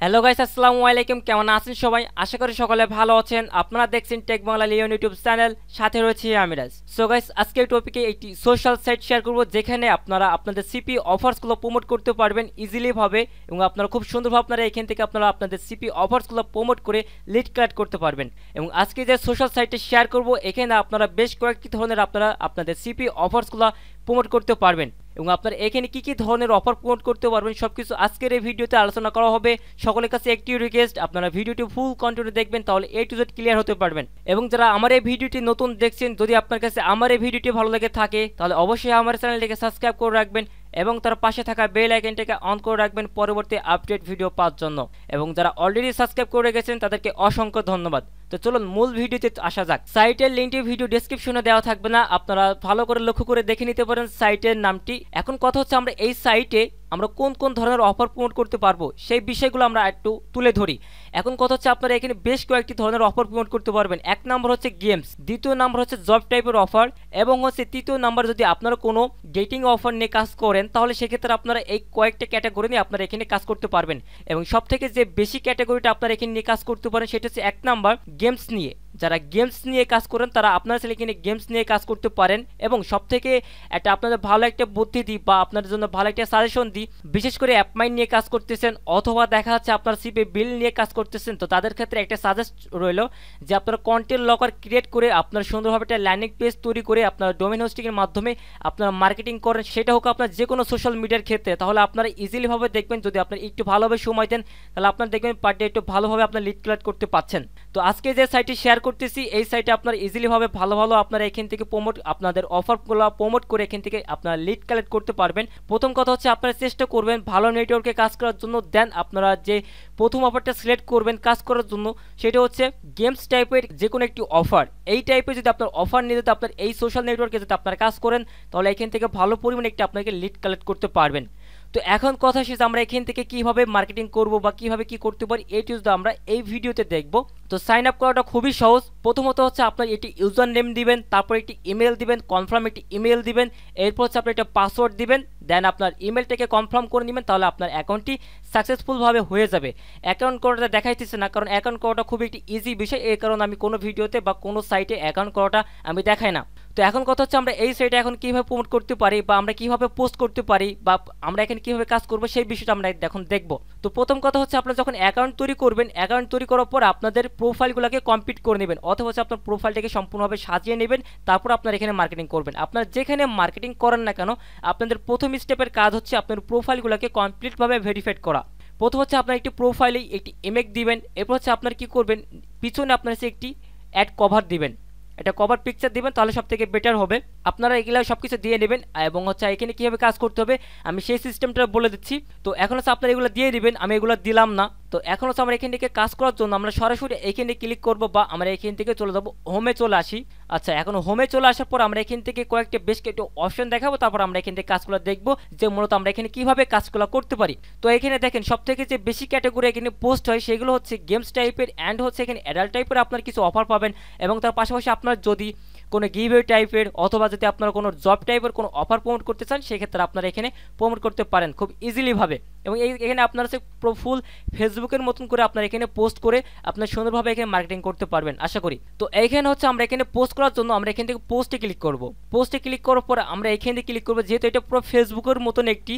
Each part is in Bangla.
হ্যালো গাইস, আসসালামু আলাইকুম। কেমন আছেন সবাই? আশা করি সকলে ভালো আছেন। আপনারা দেখছেন Tech Bangla Leon YouTube channel, সাথে রয়েছে আমি রাজ। সো গাইস, আজকের টপিকে একটি সোশ্যাল সাইট শেয়ার করব যেখানে আপনারা আপনাদের সিপি অফার্সগুলো প্রমোট করতে পারবেন ইজিলি ভাবে, এবং আপনারা খুব সুন্দরভাবে আপনারা এখান থেকে আপনারা আপনাদের সিপি অফার্সগুলো প্রমোট করে লিড কালেক্ট করতে পারবেন। এবং আজকে যে সোশ্যাল সাইটে শেয়ার করব এখানে আপনারা বেশ কয়েকটি ধরনের আপনারা আপনাদের সিপি অফার্সগুলো প্রমোট করতে পারবেন, এবং আপনারা এখানে কি কি ধরনের অফার প্রমোট করতে পারবেন সবকিছু আজকের এই ভিডিওতে আলোচনা করা হবে। সকলের কাছে একটি রিকোয়েস্ট, আপনারা ভিডিওটি ফুল কন্টিনিউ দেখবেন, তাহলে এ টু জেড ক্লিয়ার হতে পারবেন। এবং যারা আমার এই ভিডিওটি নতুন দেখছেন, যদি আপনার কাছে আমার এই ভিডিওটি ভালো লেগে থাকে তাহলে অবশ্যই আমার চ্যানেলটিকে সাবস্ক্রাইব করে রাখবেন এবং তার পাশে থাকা বেল আইকনটাকে অন করে রাখবেন পরবর্তী আপডেট ভিডিও পাওয়ার জন্য। এবং যারা অলরেডি সাবস্ক্রাইব করে গেছেন তাদেরকে অসংখ্য ধন্যবাদ। তো চলুন মূল ভিডিওতে আসা যাক। সাইটের লিঙ্কটি ভিডিও ডেসক্রিপশনে দেওয়া থাকবে না, আপনারা ভালো করে লক্ষ্য করে দেখে নিতে পারেন সাইটের নামটি। এখন কথা হচ্ছে আমরা এই সাইটে আমরা কোন কোন ধরনের অফার প্রমোট করতে পারবো সেই বিষয়গুলো আমরা একটু তুলে ধরি। এখন কথা হচ্ছে আপনারা এখানে বেশ কয়েকটি ধরনের অফার প্রমোট করতে পারবেন। এক নম্বর হচ্ছে গেমস, দ্বিতীয় নম্বর হচ্ছে জব টাইপের অফার, এবং হচ্ছে তৃতীয় নাম্বার যদি আপনারা কোনো ডেটিং অফার নিয়ে কাজ করেন তাহলে সেক্ষেত্রে আপনারা এই কয়েকটা ক্যাটাগরি নিয়ে আপনারা এখানে কাজ করতে পারবেন। এবং সব থেকে যে বেশি ক্যাটাগরিটা আপনারা এখানে নিয়ে কাজ করতে পারেন সেটা হচ্ছে এক নাম্বার গেমস নিয়ে। যারা গেমস নিয়ে কাজ করেন তারা আপনারা চাইলে এখানে গেমস নিয়ে কাজ করতে পারেন। এবং সব থেকে একটা আপনাদের ভালো একটা বুদ্ধি দিই বা আপনাদের জন্য ভালো একটা সাজেশন দিই, বিশেষ করে অ্যাপমাইন্ড নিয়ে কাজ করতেছেন অথবা দেখা যাচ্ছে আপনার সিপি বিল নিয়ে কাজ করতেছেন, তো তাদের ক্ষেত্রে একটা সাজেস্ট রইল যে আপনারা কন্টেন্ট লকার ক্রিয়েট করে আপনার সুন্দরভাবে একটা ল্যান্ডিং পেজ তৈরি করে আপনার ডোমেন হোস্টিংয়ের মাধ্যমে আপনারা মার্কেটিং করেন, সেটা হোক আপনার যে কোনো সোশ্যাল মিডিয়ার ক্ষেত্রে, তাহলে আপনারা ইজিলিভাবে দেখবেন যদি আপনার একটু ভালোভাবে সময় দেন তাহলে আপনারা দেখবেন পার ডে একটু ভালোভাবে আপনার লিড কালেক্ট করতে পারছেন। তো আজকে যে সাইটটি শেয়ার করতেছি এই সাইটে আপনারা ইজিলিভাবে ভালো আপনারা এখান থেকে প্রমোট আপনাদের অফারগুলো প্রমোট করে এখান থেকে আপনারা লিড কালেক্ট করতে পারবেন। প্রথম কথা হচ্ছে আপনারা চেষ্টা করবেন ভালো নেটওয়ার্কে কাজ করার জন্য, দেন আপনারা যে প্রথম অফারটা সিলেক্ট করবেন কাজ করার জন্য সেটা হচ্ছে গেমস টাইপের যে কোনো একটি অফার। এই টাইপের যদি আপনার অফার নিয়ে যদি আপনার এই সোশ্যাল নেটওয়ার্কে যদি আপনারা কাজ করেন তাহলে এখান থেকে ভালো পরিমাণে একটি আপনাকে লিড কালেক্ট করতে পারবেন। তো এখন কথা শেষ, আমরা এখান থেকে কিভাবে মার্কেটিং করব বা কিভাবে কি করতে পারি এই টিউজটা আমরা এই ভিডিওতে দেখব। তো সাইন আপ করাটা খুবই সহজ। প্রথমত হচ্ছে আপনার একটি ইউজার নেম দিবেন, তারপর একটি ইমেল দিবেন, কনফার্ম একটি ইমেল দিবেন, এরপর হচ্ছে আপনি একটা পাসওয়ার্ড দিবেন, দেন আপনার ইমেলটাকে কনফার্ম করে নেবেন, তাহলে আপনার অ্যাকাউন্টটি সাকসেসফুলভাবে হয়ে যাবে। অ্যাকাউন্ট করাটা দেখাইতেছে না কারণ অ্যাকাউন্ট করাটা খুবই একটি ইজি বিষয়, এই কারণে আমি কোনো ভিডিওতে বা কোনো সাইটে অ্যাকাউন্ট করাটা আমি দেখাই না। তো এখন কথা হচ্ছে আমরা এই সাইটে এখন কীভাবে প্রমোট করতে পারি বা আমরা কীভাবে পোস্ট করতে পারি বা আমরা এখানে কীভাবে কাজ করবো সেই বিষয়টা আমরা এখন দেখবো। তো প্রথম কথা হচ্ছে আপনারা যখন অ্যাকাউন্ট তৈরি করবেন, অ্যাকাউন্ট তৈরি করার পর আপনাদের প্রোফাইলগুলোকে কমপ্লিট করে নেবেন অথবা হচ্ছে আপনার প্রোফাইলটাকে সম্পূর্ণভাবে সাজিয়ে নেবেন, তারপর আপনার এখানে মার্কেটিং করবেন। আপনার যেখানে মার্কেটিং করেন না কেন আপনাদের প্রথম স্টেপের কাজ হচ্ছে আপনার প্রোফাইলগুলোকে কমপ্লিটভাবে ভেরিফাইড করা। প্রথম হচ্ছে আপনার একটি প্রোফাইলে একটি ইমেজ দিবেন, এরপর হচ্ছে আপনার কি করবেন পিছনে আপনার হচ্ছে একটি অ্যাড কভার দিবেন, এটা কভার পিকচার দিবেন, তাহলে সব থেকে বেটার হবে। আপনারা এগুলো সব কিছু দিয়ে নেবেন এবং হচ্ছে এখানে কীভাবে কাজ করতে হবে আমি সেই সিস্টেমটা বলে দিচ্ছি। তো এখন হচ্ছে আপনারা এগুলো দিয়ে দিবেন, আমি এগুলো দিলাম না। তো এখন হচ্ছে আমরা এখান থেকে কাজ করার জন্য আমরা সরাসরি এখানে ক্লিক করব বা আমরা এখান থেকে চলে যাবো হোমে চলে আসি। আচ্ছা, এখন হোমে চলে আসার পর আমরা এখান থেকে কয়েকটা বেশ কিছু অপশন দেখাবো, তারপর আমরা এখান থেকে কাজগুলো দেখবো যে মূলত আমরা এখানে কীভাবে কাজগুলো করতে পারি। তো এখানে দেখেন সব থেকে যে বেশি ক্যাটাগরি এখানে পোস্ট হয় সেগুলো হচ্ছে গেমস টাইপের অ্যান্ড হচ্ছে এখানে অ্যাডাল্ট টাইপের আপনার কিছু অফার পাবেন, এবং তার পাশাপাশি আপনার যদি কোনো গিভওয়ে টাইপের অথবা যদি আপনারা কোনো জব টাইপের কোনো অফার প্রমোট করতে চান সেক্ষেত্রে আপনারা এখানে প্রমোট করতে পারেন খুব ইজিলিভাবে। এবং এখানে আপনারা হচ্ছে ফুল ফেসবুকের মতন করে আপনারা এখানে পোস্ট করে আপনার সুন্দরভাবে এখানে মার্কেটিং করতে পারবেন আশা করি। তো এইখানে হচ্ছে আমরা এখানে পোস্ট করার জন্য আমরা এখান থেকে পোস্টে ক্লিক করব। পোস্টে ক্লিক করার পর আমরা এখানে ক্লিক করবো, যেহেতু এটা পুরো ফেসবুকের মতন একটি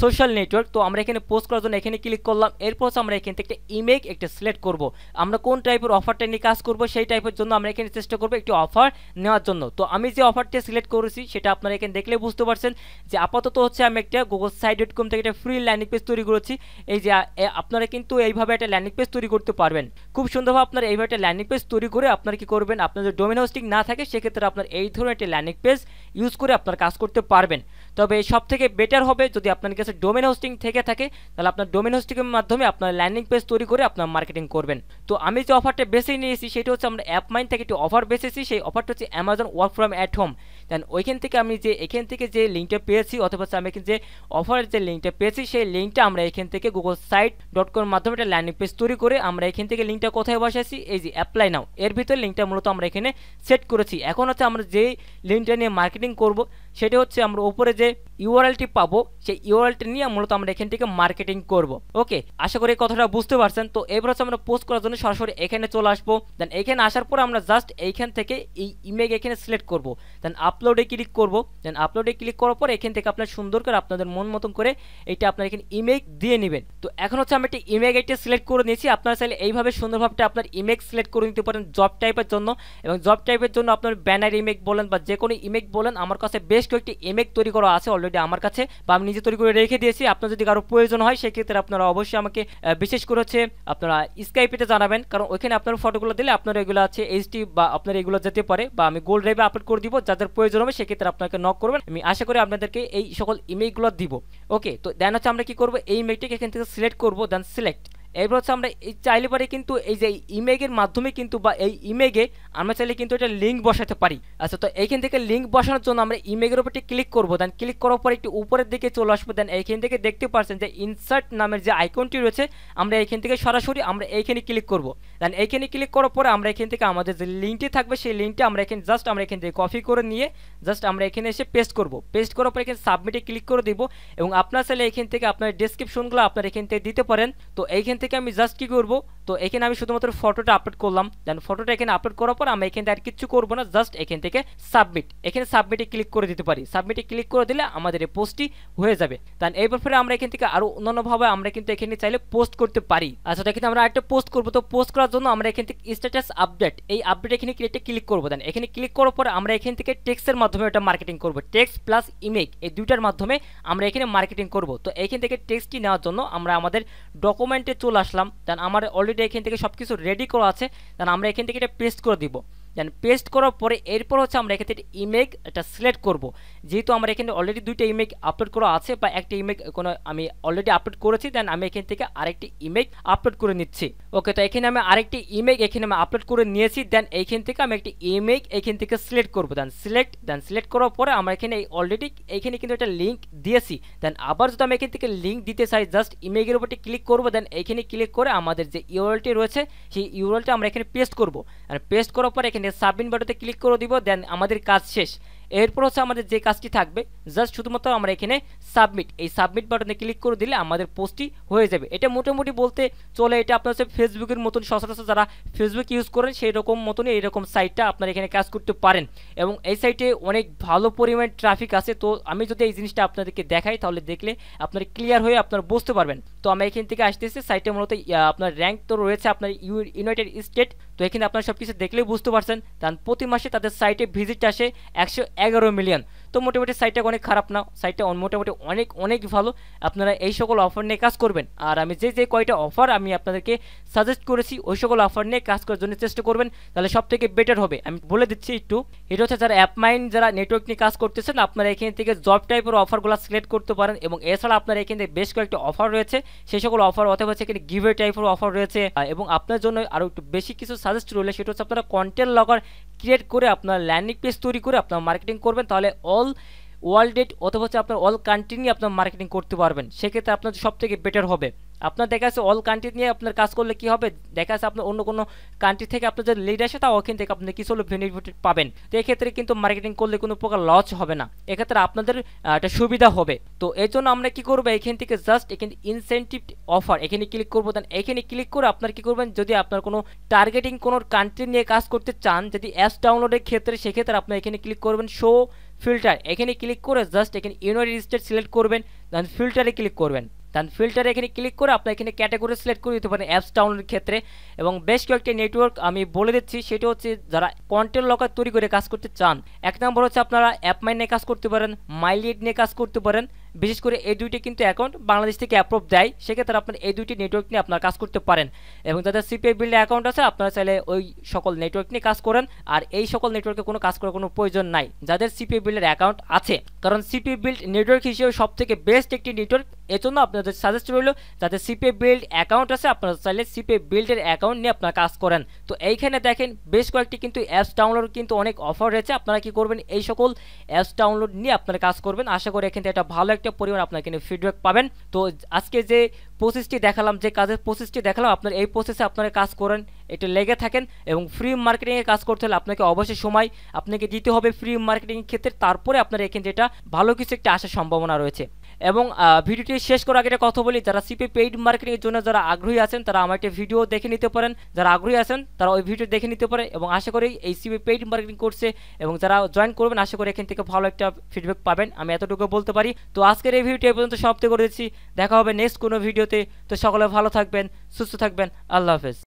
সোশ্যাল নেটওয়ার্ক, তো আমরা এখানে পোস্ট করার জন্য এখানে ক্লিক করলাম। এরপর হচ্ছে আমরা এখান থেকে একটা ইমেজ একটা সিলেক্ট করব, আমরা কোন টাইপের অফারটা নিয়ে কাজ করব সেই টাইপের জন্য আমরা এখানে চেষ্টা করবো একটি অফার নেওয়ার জন্য। তো আমি যে অফারটা সিলেক্ট করেছি সেটা আপনারা এখানে দেখলে বুঝতে পারছেন যে আপাতত হচ্ছে আমি একটা googlesite.com থেকে একটা ফ্রি ল্যান্ডিং পেজ তৈরি করেছি। এই যে আপনারা কিন্তু এইভাবে একটা ল্যান্ডিং পেজ তৈরি করতে পারবেন খুব সুন্দরভাবে। আপনারা এইভাবে একটা ল্যান্ডিং পেজ তৈরি করে আপনারা কি করবেন, আপনাদের ডোমেন হোস্টিং না থাকে সেক্ষেত্রে আপনার এই ধরনের একটা ল্যান্ডিং পেজ ইউজ করে আপনারা কাজ করতে পারবেন। তবে সব থেকে বেটার হবে যদি আপনার কাছে ডোমেন হোস্টিং থেকে থাকে তাহলে আপনার ডোমেন হোস্টিংয়ের মাধ্যমে আপনার ল্যান্ডিং পেজ তৈরি করে আপনার মার্কেটিং করবেন। তো আমি যে অফারটা বেছে নিয়েছি সেটা হচ্ছে আমরা অ্যাপমাইন্ড থেকে একটি অফার বেছেছি, সেই অফারটা হচ্ছে Amazon work from at home. Then ওইখান থেকে আমি যে এখান থেকে যে লিঙ্কটা পেয়েছি অথবা আমি যে অফারের যে লিঙ্কটা পেয়েছি সেই লিঙ্কটা আমরা এখান থেকে googlesite.com এর মাধ্যমে একটা ল্যান্ডিং পেজ তৈরি করে আমরা এখান থেকে লিঙ্কটা কোথায় বসাইছি এই যে অ্যাপ্লাই নাও, এর ভিতরে লিঙ্কটা মূলত আমরা এখানে সেট করেছি। এখন হচ্ছে আমরা যে লিঙ্কটা নিয়ে মার্কেটিং করব সেটা হচ্ছে আমরা উপরে যে ইউআরএলটি পাবো, সেই ইউআরএলটি নিয়ে মূলত আমরা এখান থেকে মার্কেটিং করব। ওকে, আশা করি এই কথাটা বুঝতে পারছেন। তো এবার হচ্ছে আমরা পোস্ট করার জন্য সরাসরি এখানে চলে আসবো। দেন এখানে আসার পর আমরা জাস্ট এইখান থেকে এই ইমেজ এখানে সিলেক্ট করব। দেন আপলোডে ক্লিক করব। দেন আপলোডে ক্লিক করার পর এখান থেকে আপনার সুন্দর করে আপনাদের মন মতন করে এটা আপনার এখানে ইমেজ দিয়ে নেবেন। তো এখন হচ্ছে আমি একটা ইমেজ এটা সিলেক্ট করে নিয়েছি। আপনারা চাইলে এইভাবে সুন্দরভাবে আপনার ইমেজ সিলেক্ট করে নিতে পারেন জব টাইপের জন্য, এবং জব টাইপের জন্য আপনার ব্যানার ইমেজ বলেন বা যে কোনো ইমেজ বলেন, আমার কাছে বেশ কয়েকটি ইমেজ তৈরি করা আছে অলরেডি আমার কাছে, বা আমি নিজে তৈরি করে রেখে দিয়েছি। আপনার যদি কারো প্রয়োজন হয় সেক্ষেত্রে আপনারা অবশ্যই আমাকে বিশেষ করে হচ্ছে আপনারা স্কাইপেতে জানাবেন, কারণ ওইখানে আপনার ফটোগুলো দিলে আপনার এগুলো আছে এইচডি বা আপনার এগুলো যেতে পারে, বা আমি গোল্ড ড্রাইভে আপলোড করে দিব। যাদের প্রয়োজন হবে সেক্ষেত্রে আপনাকে নক করবেন, আমি আশা করি আপনাদেরকে এই সকল ইমেজগুলো দিব। ওকে, তো দেন হচ্ছে আমরা কি করবো, এই ইমেজটাকে এখান থেকে সিলেক্ট করবো। দেন সিলেক্ট, এরপর হচ্ছে আমরা এই চাইলে পারি কিন্তু এই যে ইমেজের মাধ্যমে কিন্তু বা এই ইমেজে আমরা চাইলে কিন্তু এটা লিঙ্ক বসাতে পারি। আচ্ছা, তো এইখান থেকে লিঙ্ক বসানোর জন্য আমরা ইমেজের উপর ক্লিক করবো। দেন ক্লিক করার পর একটু উপরের দিকে চলে আসবো। দেন এইখান থেকে দেখতে পাচ্ছেন যে ইনসার্ট নামের যে আইকনটি রয়েছে, আমরা এইখান থেকে সরাসরি আমরা এইখানে ক্লিক করবো। দেন এইখানে ক্লিক করার পরে আমরা এখান থেকে আমাদের যে লিঙ্কটি থাকবে সেই লিঙ্কটি আমরা এখানে জাস্ট আমরা এখান থেকে কপি করে নিয়ে জাস্ট আমরা এখানে এসে পেস্ট করবো। পেস্ট করার পর এখানে সাবমিটে ক্লিক করে দিব, এবং আপনার চাইলে এখান থেকে আপনার ডেসক্রিপশনগুলো আপনার এখান থেকে দিতে পারেন। তো এইখান থেকে আমি জাস্ট কি করবো, তো এখানে আমি শুধুমাত্র ফটোটা আপলোড করলাম। দেন ফটোটা এখানে আপলোড করার পর আমি এখান থেকে আর কিছু করবো না, জাস্ট এখান থেকে সাবমিট, এখানে সাবমিটে ক্লিক করে দিতে পারি। সাবমিটে ক্লিক করে দিলে আমাদের এই পোস্টটি হয়ে যাবে। দেন এরপর ফিরে আমরা এখান থেকে আরো অন্যান্যভাবে আমরা কিন্তু এখানে চাইলে পোস্ট করতে পারি। আচ্ছা, তো এখানে আমরা একটা পোস্ট করবো। তো পোস্ট করার জন্য আমরা এখান থেকে স্ট্যাটাস আপডেট, এই আপডেট এখানে ক্লিক করবো। দেন এখানে ক্লিক করার পর আমরা এখান থেকে টেক্সটের মাধ্যমে এটা মার্কেটিং করবো। টেক্সট প্লাস ইমেজ এই দুইটার মাধ্যমে আমরা এখানে মার্কেটিং করব। তো এখান থেকে টেক্সটটি নেওয়ার জন্য আমরা আমাদের ডকুমেন্টে চলে আসলাম। দেন আমার অলরেডি এখান থেকে সবকিছু রেডি করা আছে। দেন আমরা এখান থেকে এটা পেস্ট করে দিব। দেন পেস্ট করার পরে এরপর হচ্ছে আমরা এখান থেকে ইমেজ এটা সিলেক্ট করব। যেহেতু আমার এখানে অলরেডি দুইটা ইমেজ আপলোড করা আছে, বা একটা ইমেজ কোনো আমি অলরেডি আপলোড করেছি, দেন আমি এখান থেকে আরেকটি ইমেজ আপলোড করে নিচ্ছি। ওকে, তো এখানে আমি আরেকটি ইমেজ এখানে আমি আপলোড করে নিয়েছি। দেন এইখান থেকে আমি একটি ইমেজ এখান থেকে সিলেক্ট করব। দেন সিলেক্ট করার পরে আমরা এখানে অলরেডি এখানে কিন্তু একটা লিঙ্ক দিয়েছি। দেন আবার যদি আমি এখান থেকে লিঙ্ক দিতে চাই, জাস্ট ইমেজের উপরে ক্লিক করব। দেন এইখানে ক্লিক করে আমাদের যে ইউআরএলটি রয়েছে সেই ইউআরএলটা আমরা এখানে পেস্ট করব। আর পেস্ট করার পর এখানে সাবমিট বাটনে ক্লিক করে দিব। দেন আমাদের কাজ শেষ। এরপর হচ্ছে আমাদের যে কাজটি থাকবে, জাস্ট শুধুমাত্র আমরা এখানে সাবমিট, এই সাবমিট বাটনে ক্লিক করে দিলে আমাদের পোস্টটি হয়ে যাবে। এটা মোটামুটি বলতে চলে এটা আপনার হচ্ছে ফেসবুকের মতন, সচরাচর যারা ফেসবুক ইউজ করেন সেই রকম মতনই এইরকম সাইটটা আপনারা এখানে কাজ করতে পারেন, এবং এই সাইটে অনেক ভালো পরিমাণ ট্রাফিক আছে। তো আমি যদি এই জিনিসটা আপনাদেরকে দেখাই তাহলে দেখলে আপনার ক্লিয়ার হয়ে আপনারা বুঝতে পারবেন। তো আমি এখান থেকে আসতেছি, সাইটে মূলত আপনার র্যাঙ্ক তো রয়েছে আপনার ইউনাইটেড স্টেট। তো এখানে আপনারা সব কিছু দেখলেই বুঝতে পারছেন। কারণ প্রতি মাসে তাদের সাইটে ভিজিট আসে 111 মিলিয়ন। তো মোটামুটি সাইটটা অনেক খারাপ না, সাইটটা মোটামুটি অনেক ভালো। আপনারা এই সকল অফার নিয়ে কাজ করবেন। আর আমি যে কয়টা অফার আমি আপনাদেরকে সাজেস্ট করেছি ওই সকল অফার নিয়ে কাজ করার জন্য চেষ্টা করবেন, তাহলে সব থেকে বেটার হবে। আমি বলে দিচ্ছি একটু, এটা হচ্ছে যারা অ্যাপমাইন্ড যারা নেটওয়ার্ক নিয়ে কাজ করতেছেন আপনারা এখান থেকে জব টাইপের অফারগুলো সিলেক্ট করতে পারেন, এবং এছাড়া আপনারা এখান থেকে বেশ কয়েকটা অফার রয়েছে সেই সকল অফার, অথবা হচ্ছে এখানে গিভওয়ে টাইপের অফার রয়েছে। এবং আপনার জন্য আরও একটু বেশি কিছু সাজেস্ট রইলে সেটা হচ্ছে আপনারা কন্টেন্ট লগর ক্রিয়েট করে আপনার ল্যান্ডিং পেজ তৈরি করে আপনার মার্কেটিং করবেন, তাহলে অল ওয়ার্ল্ড অথবা হচ্ছে আপনার অল কান্ট্রি নিয়ে আপনার মার্কেটিং করতে পারবেন। সেক্ষেত্রে আপনার সব থেকে বেটার হবে। আপনার দেখা যাচ্ছে অল কান্ট্রি নিয়ে আপনার কাজ করলে কি হবে, দেখা যাচ্ছে আপনার অন্য কোনো কান্ট্রি থেকে আপনার যে লিড আসে তা ওখান থেকে আপনি কিছু হলেও বেনিফিট পাবেন। তো এক্ষেত্রে কিন্তু মার্কেটিং করলে কোনো প্রকার লস হবে না, এক্ষেত্রে আপনাদের একটা সুবিধা হবে। তো এই জন্য আমরা কি করবো, এখান থেকে জাস্ট এখানে ইনসেন্টিভ অফার এখানে ক্লিক করবো। দেন এখানে ক্লিক করে আপনার কি করবেন, যদি আপনার কোনো টার্গেটিং কোনো কান্ট্রি নিয়ে কাজ করতে চান, যদি অ্যাপস ডাউনলোডের ক্ষেত্রে, সেক্ষেত্রে আপনার এখানে ক্লিক করবেন শো ফিল্টার, এখানে ক্লিক করে জাস্ট এখানে ইউনাইটেড স্টেট সিলেক্ট করবেন। দেন ফিল্টারে ক্লিক করবেন। দেন ফিল্টারে এখানে ক্লিক করে আপনার এখানে ক্যাটাগরি সিলেক্ট করে দিতে পারেন অ্যাপস ডাউনলোডের ক্ষেত্রে। এবং বেশ কয়েকটি নেটওয়ার্ক আমি বলে দিচ্ছি, সেটা হচ্ছে যারা কন্টেন্ট লকার তৈরি করে কাজ করতে চান, এক নম্বর হচ্ছে আপনারা অ্যাপমাইন্ড নিয়ে কাজ করতে পারেন, মাইলিড নিয়ে কাজ করতে পারেন। বিশেষ করে এই দুইটি কিন্তু অ্যাকাউন্ট বাংলাদেশ থেকে অ্যাপ্রুভ দেয়, সেক্ষেত্রে আপনার এই দুইটি নেটওয়ার্ক নিয়ে আপনার কাজ করতে পারেন। এবং যাদের সিপিএ বিল্ডের অ্যাকাউন্ট আছে আপনারা চাইলে ওই সকল নেটওয়ার্ক নিয়ে কাজ করেন, আর এই সকল নেটওয়ার্কে কোনো কাজ করার কোনো প্রয়োজন নাই যাদের সিপিএ বিল্ডের অ্যাকাউন্ট আছে, কারণ সিপিএ বিল্ড নেটওয়ার্ক হিসেবে সব থেকে বেস্ট একটি নেটওয়ার্ক। এজন্য আপনাদের সাজেস্ট রইল যাদের সিপিএ বিল্ড অ্যাকাউন্ট আছে আপনারা চাইলে সিপিএ বিল্ডের অ্যাকাউন্ট নিয়ে আপনারা কাজ করেন। তো এইখানে দেখেন বেশ কয়েকটি কিন্তু অ্যাপস ডাউনলোড কিন্তু অনেক অফার রয়েছে, আপনারা কি করবেন এই সকল অ্যাপস ডাউনলোড নিয়ে আপনারা কাজ করবেন। আশা করি এখান থেকে একটা ভালো একটা একটা পরিমাণ আপনার কিন্তু ফিডব্যাক পাবেন। তো আজকে যে প্রসেসটি দেখালাম, যে কাজের প্রসেসটি দেখালাম, আপনার এই প্রসেসে আপনারা কাজ করেন, এটা লেগে থাকেন। এবং ফ্রি মার্কেটিংয়ে কাজ করতে হলে আপনাকে অবশ্যই সময় আপনাকে দিতে হবে ফ্রি মার্কেটিংয়ের ক্ষেত্রে, তারপরে আপনার এখানে যেটা ভালো কিছু একটা আসার সম্ভাবনা রয়েছে। এবং ভিডিওটি শেষ করার আগে একটা কথা বলি, যারা সিপিএ পেইড মার্কেটিংয়ের জন্য যারা আগ্রহী আছেন তারা আমার একটা ভিডিও দেখে নিতে পারেন, যারা আগ্রহী আছেন তারা ওই ভিডিও দেখে নিতে পারে। এবং আশা করি এই সিপিএ পেইড মার্কেটিং কোর্সে এবং যারা জয়েন করবেন আশা করি এখান থেকে ভালো একটা ফিডব্যাক পাবেন, আমি এতটুকু বলতে পারি। তো আজকের এই ভিডিওটি এই পর্যন্ত সমাপ্ত করে দিচ্ছি, দেখা হবে নেক্সট কোনো ভিডিওতে। তো সকলে ভালো থাকবেন, সুস্থ থাকবেন, আল্লাহ হাফেজ।